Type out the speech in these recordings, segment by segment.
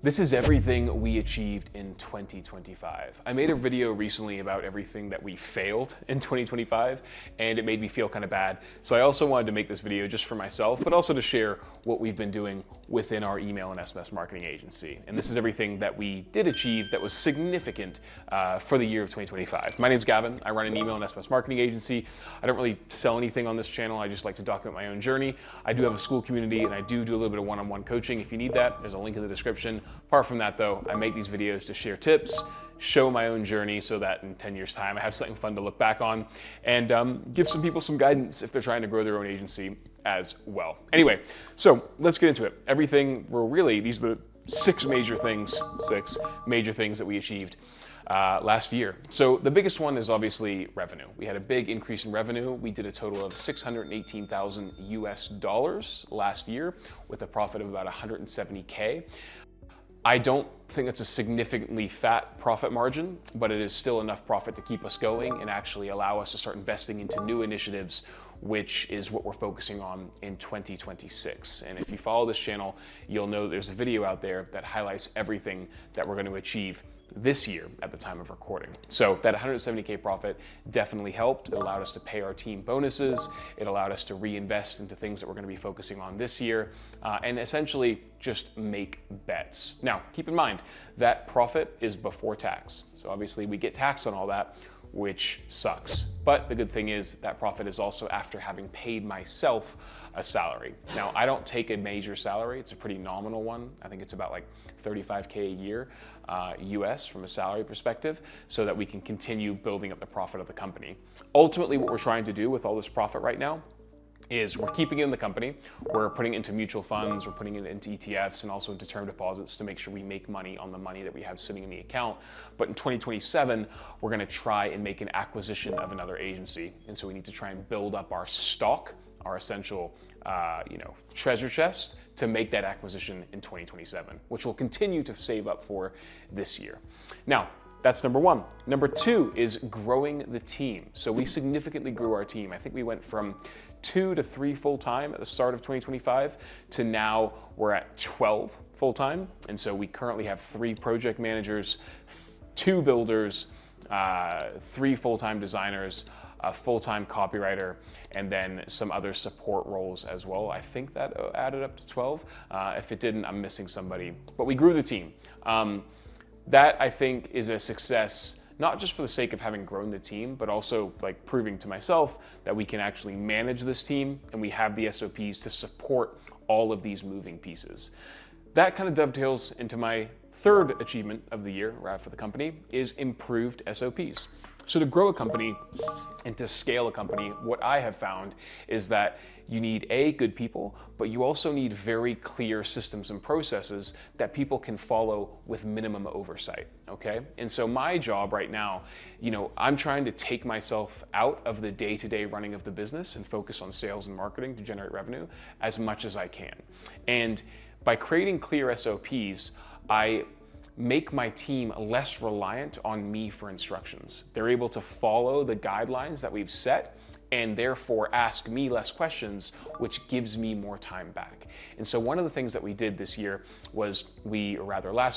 This is everything we achieved in 2025. I made a video recently about everything that we failed in 2025, and it made me feel kind of bad. So I also wanted to make this video just for myself, but also to share what we've been doing within our email and SMS marketing agency. And this is everything that we did achieve that was significant for the year of 2025. My name's Gavin. I run an email and SMS marketing agency. I don't really sell anything on this channel. I just like to document my own journey. I do have a school community, and I do a little bit of one-on-one coaching. If you need that, there's a link in the description. Apart from that though, I make these videos to share tips, show my own journey so that in 10 years time I have something fun to look back on, and give some people some guidance if they're trying to grow their own agency as well. Anyway, so let's get into it. These are the six major things that we achieved last year. So the biggest one is obviously revenue. We had a big increase in revenue. We did a total of $618,000 US last year with a profit of about 170K. I don't think that's a significantly fat profit margin, but it is still enough profit to keep us going and actually allow us to start investing into new initiatives, which is what we're focusing on in 2026. And if you follow this channel, you'll know there's a video out there that highlights everything that we're going to achieve this year at the time of recording. So that 170K profit definitely helped. It allowed us to pay our team bonuses. It allowed us to reinvest into things that we're going to be focusing on this year, and essentially just make bets. Now, keep in mind that profit is before tax. So obviously we get taxed on all that, which sucks. But the good thing is that profit is also after having paid myself a salary. Now, I don't take a major salary. It's a pretty nominal one. I think it's about like 35K a year US from a salary perspective, so that we can continue building up the profit of the company. Ultimately, what we're trying to do with all this profit right now is we're keeping it in the company, we're putting it into mutual funds, we're putting it into ETFs and also into term deposits to make sure we make money on the money that we have sitting in the account. But in 2027, we're gonna try and make an acquisition of another agency. And so we need to try and build up our stock, our essential treasure chest, to make that acquisition in 2027, which we'll continue to save up for this year. Now, that's number one. Number two is growing the team. So we significantly grew our team. I think we went from 2 to 3 full-time at the start of 2025 to now we're at 12 full-time. And so we currently have 3 project managers, 2 builders, 3 full-time designers, a full-time copywriter, and then some other support roles as well. I think that added up to 12. If it didn't, I'm missing somebody. But we grew the team. That I think is a success, not just for the sake of having grown the team, but also like proving to myself that we can actually manage this team and we have the SOPs to support all of these moving pieces. That kind of dovetails into my third achievement of the year for the company is improved SOPs. So to grow a company and to scale a company, what I have found is that you need good people, but you also need very clear systems and processes that people can follow with minimum oversight, okay? And so my job right now, I'm trying to take myself out of the day-to-day running of the business and focus on sales and marketing to generate revenue as much as I can. And by creating clear SOPs, I make my team less reliant on me for instructions. They're able to follow the guidelines that we've set and therefore ask me less questions, which gives me more time back. And so one of the things that we did last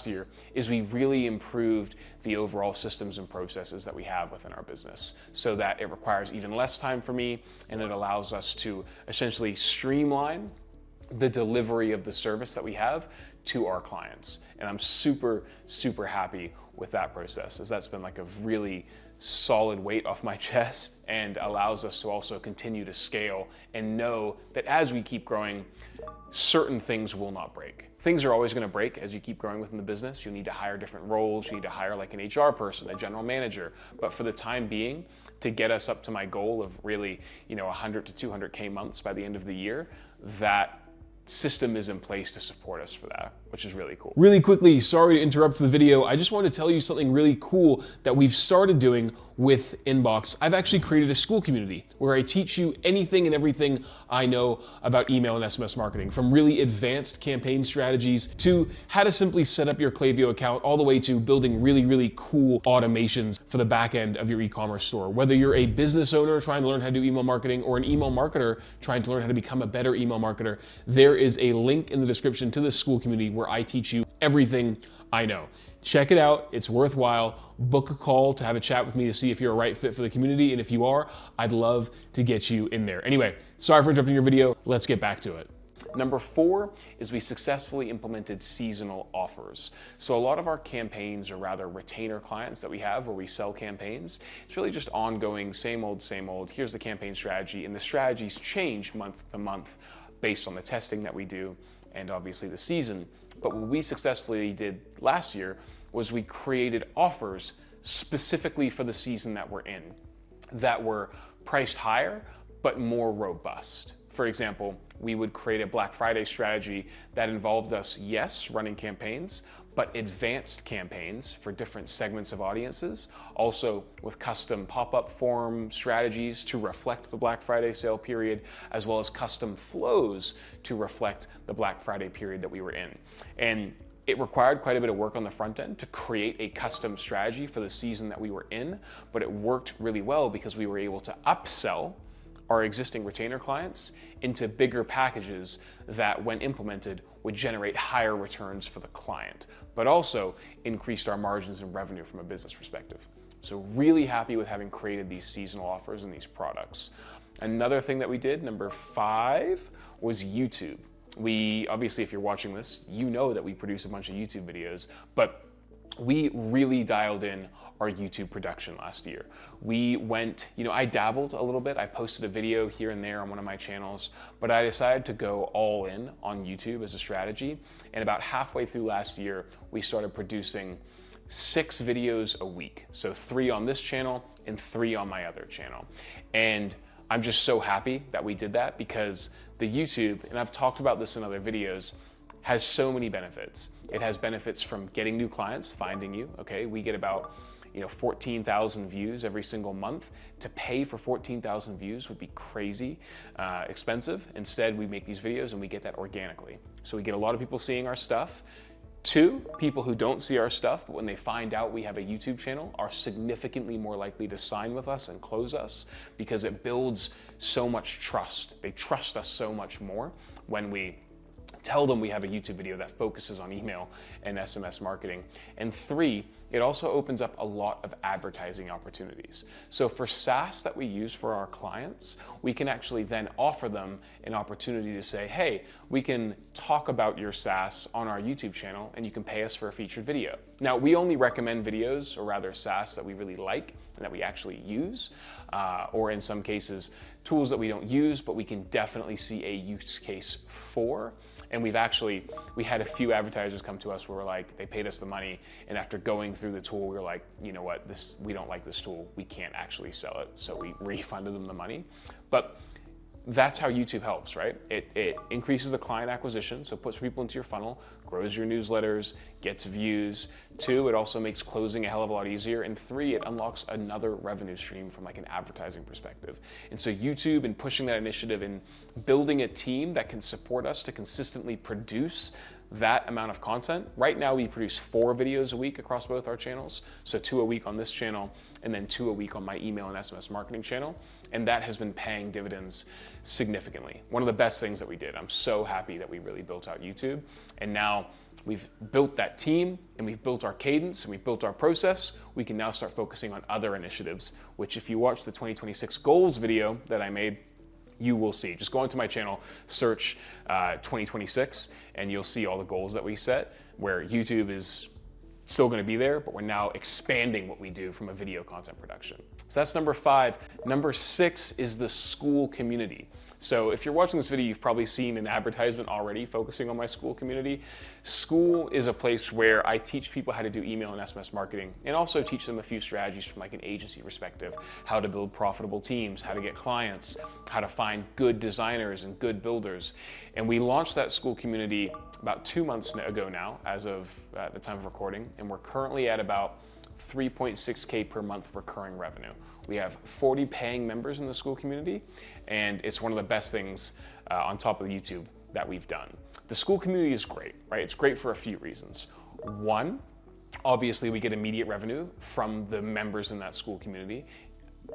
year, is we really improved the overall systems and processes that we have within our business so that it requires even less time for me, and it allows us to essentially streamline the delivery of the service that we have to our clients. And I'm super, super happy with that process, as that's been like a really solid weight off my chest and allows us to also continue to scale and know that as we keep growing, certain things will not break. Things are always gonna break as you keep growing within the business. You'll need to hire different roles. You need to hire like an HR person, a general manager. But for the time being, to get us up to my goal of really, 100 to 200K months by the end of the year, that system is in place to support us for that, which is really cool. Really quickly, sorry to interrupt the video. I just wanted to tell you something really cool that we've started doing with Inbox. I've actually created a school community where I teach you anything and everything I know about email and SMS marketing, from really advanced campaign strategies to how to simply set up your Klaviyo account, all the way to building really, really cool automations for the back end of your e-commerce store. Whether you're a business owner trying to learn how to do email marketing or an email marketer trying to learn how to become a better email marketer, there is a link in the description to this school community where I teach you everything I know. Check it out, it's worthwhile. Book a call to have a chat with me to see if you're a right fit for the community, and if you are, I'd love to get you in there. Anyway, sorry for interrupting your video, let's get back to it. Number 4 is we successfully implemented seasonal offers. So a lot of our campaigns, or rather retainer clients that we have where we sell campaigns, it's really just ongoing, same old, here's the campaign strategy, and the strategies change month to month based on the testing that we do and obviously the season. But what we successfully did last year was we created offers specifically for the season that we're in that were priced higher but more robust. For example, we would create a Black Friday strategy that involved us, yes, running campaigns, but advanced campaigns for different segments of audiences, also with custom pop-up form strategies to reflect the Black Friday sale period, as well as custom flows to reflect the Black Friday period that we were in. And it required quite a bit of work on the front end to create a custom strategy for the season that we were in, but it worked really well because we were able to upsell our existing retainer clients into bigger packages that, when implemented, would generate higher returns for the client, but also increased our margins and revenue from a business perspective. So really happy with having created these seasonal offers and these products. Another thing that we did, number 5, was YouTube. We, obviously, if you're watching this, you know that we produce a bunch of YouTube videos, but we really dialed in our YouTube production last year. We went, I dabbled a little bit. I posted a video here and there on one of my channels, but I decided to go all in on YouTube as a strategy. And about halfway through last year, we started producing 6 videos a week. So 3 on this channel and 3 on my other channel. And I'm just so happy that we did that because the YouTube, and I've talked about this in other videos, has so many benefits. It has benefits from getting new clients, finding you, okay? We get about 14,000 views every single month. To pay for 14,000 views would be crazy expensive. Instead, we make these videos and we get that organically. So we get a lot of people seeing our stuff. 2, people who don't see our stuff, but when they find out we have a YouTube channel, are significantly more likely to sign with us and close us because it builds so much trust. They trust us so much more when we tell them we have a YouTube video that focuses on email and SMS marketing. And 3, it also opens up a lot of advertising opportunities. So for SaaS that we use for our clients, we can actually then offer them an opportunity to say, hey, we can talk about your SaaS on our YouTube channel and you can pay us for a featured video. Now, we only recommend videos, or rather SaaS, that we really like and that we actually use, or in some cases, tools that we don't use, but we can definitely see a use case for. And we had a few advertisers come to us where they paid us the money, and after going through the tool, we were like, you know what, we don't like this tool, we can't actually sell it. So we refunded them the money. But that's how YouTube helps, right? It increases the client acquisition, so it puts people into your funnel, grows your newsletters, gets views. 2, it also makes closing a hell of a lot easier. And 3, it unlocks another revenue stream from an advertising perspective. And so YouTube, and pushing that initiative and building a team that can support us to consistently produce that amount of content. Right now we produce 4 videos a week across both our channels. So 2 a week on this channel and then 2 a week on my email and SMS marketing channel. And that has been paying dividends significantly. One of the best things that we did. I'm so happy that we really built out YouTube. And now we've built that team and we've built our cadence and we've built our process. We can now start focusing on other initiatives, which if you watch the 2026 goals video that I made, you will see. Just go onto my channel, search 2026, and you'll see all the goals that we set, where YouTube is still going to be there, but we're now expanding what we do from a video content production. So that's number 5. Number 6 is the Skool community. So if you're watching this video, you've probably seen an advertisement already focusing on my Skool community. Skool is a place where I teach people how to do email and SMS marketing, and also teach them a few strategies from an agency perspective, how to build profitable teams, how to get clients, how to find good designers and good builders. And we launched that Skool community about 2 months ago now, as of the time of recording, and we're currently at about 3.6K per month recurring revenue. We have 40 paying members in the Skool community, and it's one of the best things on top of YouTube that we've done. The Skool community is great, right? It's great for a few reasons. 1, obviously we get immediate revenue from the members in that Skool community.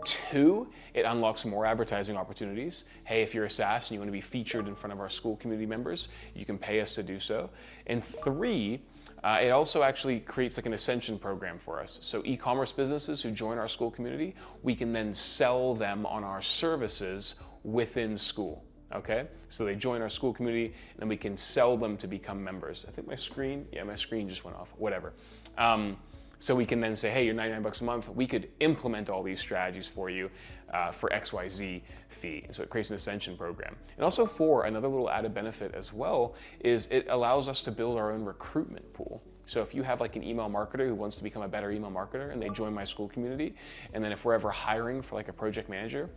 2, it unlocks more advertising opportunities. Hey, if you're a SaaS and you want to be featured in front of our Skool community members, you can pay us to do so. And 3, It also actually creates like an ascension program for us. So e-commerce businesses who join our Skool community, we can then sell them on our services within Skool. Okay, so they join our Skool community, and then we can sell them to become members. I think my screen just went off, whatever. So we can then say, hey, you're 99 bucks a month. We could implement all these strategies for you for XYZ fee. And so it creates an ascension program. And also for another little added benefit as well is it allows us to build our own recruitment pool. So if you have like an email marketer who wants to become a better email marketer and they join my Skool community, and then if we're ever hiring for like a project manager,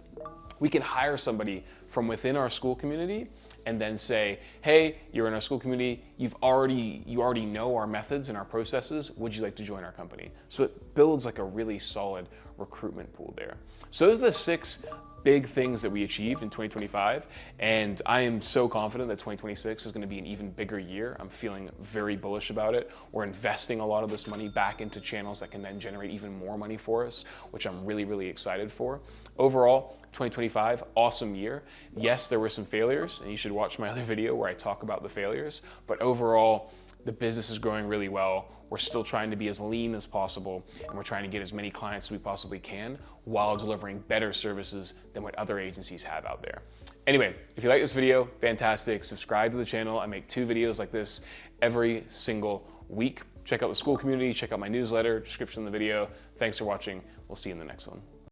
we can hire somebody from within our Skool community and then say, hey, you're in our Skool community, you already know our methods and our processes, would you like to join our company? So it builds like a really solid recruitment pool there. So those are the 6 big things that we achieved in 2025, and I am so confident that 2026 is going to be an even bigger year. I'm feeling very bullish about it. We're investing a lot of this money back into channels that can then generate even more money for us, which I'm really, really excited for. Overall, 2025, awesome year. Yes, there were some failures, and you should watch my other video where I talk about the failures, but overall, the business is growing really well. We're still trying to be as lean as possible, and we're trying to get as many clients as we possibly can while delivering better services than what other agencies have out there. Anyway, if you like this video, fantastic. Subscribe to the channel. I make 2 videos like this every single week. Check out the Skool community, check out my newsletter, description in the video. Thanks for watching. We'll see you in the next one.